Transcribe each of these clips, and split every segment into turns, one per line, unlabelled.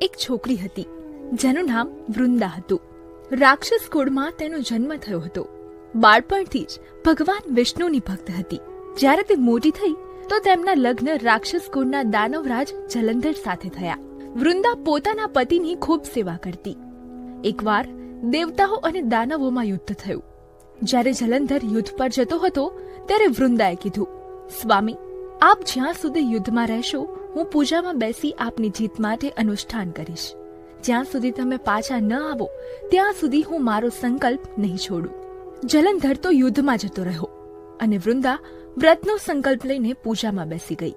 એક છોકરી હતી જેનું નામ વૃંદા હતું. રાક્ષસ કુળમાં તેનો જન્મ થયો હતો. બાળપણથી જ ભગવાન વિષ્ણુની ભક્ત હતી. જ્યારે તે મોટી થઈ તો તેમના લગ્ન રાક્ષસ કુળના દાનવરાજ જલંધર સાથે થયા. વૃંદા પોતાના પતિની ખૂબ સેવા કરતી. એકવાર દેવતાઓ અને દાનવોમાં યુદ્ધ થયું. જ્યારે જલંધર યુદ્ધ પર જતો હતો ત્યારે વૃંદાએ કીધું, સ્વામી, આપ જ્યાં સુધી યુદ્ધમાં રહેશો હું પૂજામાં બેસી આપની જીત માટે અનુષ્ઠાન કરીશ. જ્યાં સુધી તમે પાછા ન આવો ત્યાં સુધી હું મારો સંકલ્પ નહીં છોડું. જલંધર તો યુદ્ધમાં જતો રહ્યો અને વૃંદા વ્રતનો સંકલ્પ લઈને પૂજામાં બેસી ગઈ.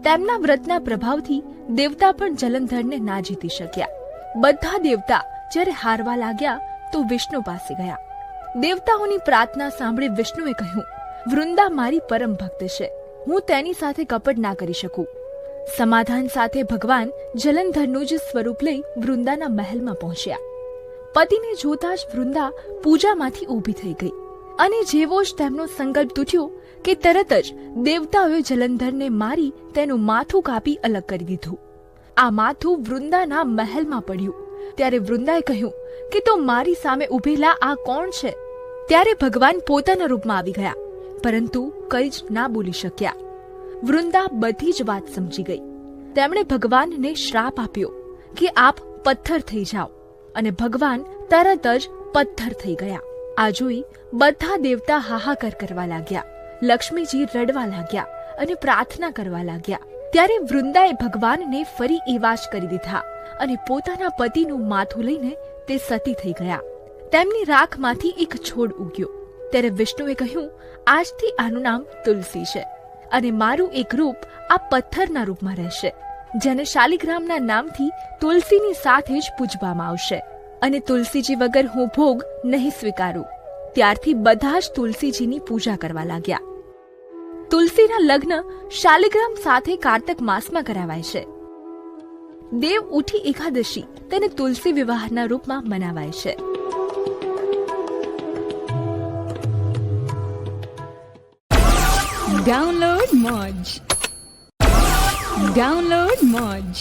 તેમના વ્રતના પ્રભાવથી દેવતા પણ જલંધરને ના જીતી શક્યા. બધા દેવતા જ્યારે હારવા લાગ્યા તો વિષ્ણુ પાસે ગયા. દેવતાઓની પ્રાર્થના સાંભળી વિષ્ણુએ કહ્યું, વૃંદા મારી પરમ ભક્ત છે, હું તેની સાથે કપટ ના કરી શકું. સમાધાન સાથે ભગવાન જલંધરનું જ સ્વરૂપ લઈ વૃંદાના મહેલમાં પહોંચ્યા. પતિને જોતા જ વૃંદા પૂજામાંથી ઊભી થઈ ગઈ અને જેવો જ તેમનો સંકલ્પ તૂટ્યો કે તરત જ દેવતાઓએ જલંધરને મારી તેનું માથું કાપી અલગ કરી દીધું. આ માથું વૃંદાના મહેલમાં પડ્યું. ત્યારે વૃંદાએ કહ્યું કે તો મારી સામે ઊભેલા આ કોણ છે? ત્યારે ભગવાન પોતાના રૂપમાં આવી ગયા, પરંતુ કંઈ જ ના બોલી શક્યા. વૃંદા બધી જ વાત સમજી ગઈ. તેમણે ભગવાનને શ્રાપ આપ્યો કે આપ પથ્થર થઈ જાઓ, અને ભગવાન તરત જ પથ્થર થઈ ગયા. આ જોઈ બધા દેવતા હાહાકાર કરવા લાગ્યા. લક્ષ્મીજી રડવા લાગ્યા અને પ્રાર્થના કરવા લાગ્યા. ત્યારે વૃંદાએ ભગવાનને ફરી એવા જ કરી દીધા અને પોતાના પતિનું માથું લઈને તે સતી થઈ ગયા. તેમની રાખમાંથી એક છોડ ઉગ્યો. ત્યારે વિષ્ણુએ કહ્યું, આજથી આનું નામ તુલસી છે અને મારું એક રૂપ આ પથ્થરના રૂપમાં રહેશે, જેને શાલિગ્રામના નામથી તુલસીની સાથે જ પૂજવામાં આવશે. અને તુલસીજી વગર હું ભોગ નહીં સ્વીકારું. ત્યારથી બધા જ તુલસીજીની પૂજા કરવા લાગ્યા. તુલસીના લગ્ન શાલિગ્રામ સાથે કાર્તક માસમાં કરાવાય છે. દેવ ઉઠી એકાદશી તેને તુલસી વિવાહના રૂપમાં મનાવાય છે.
Download Moj.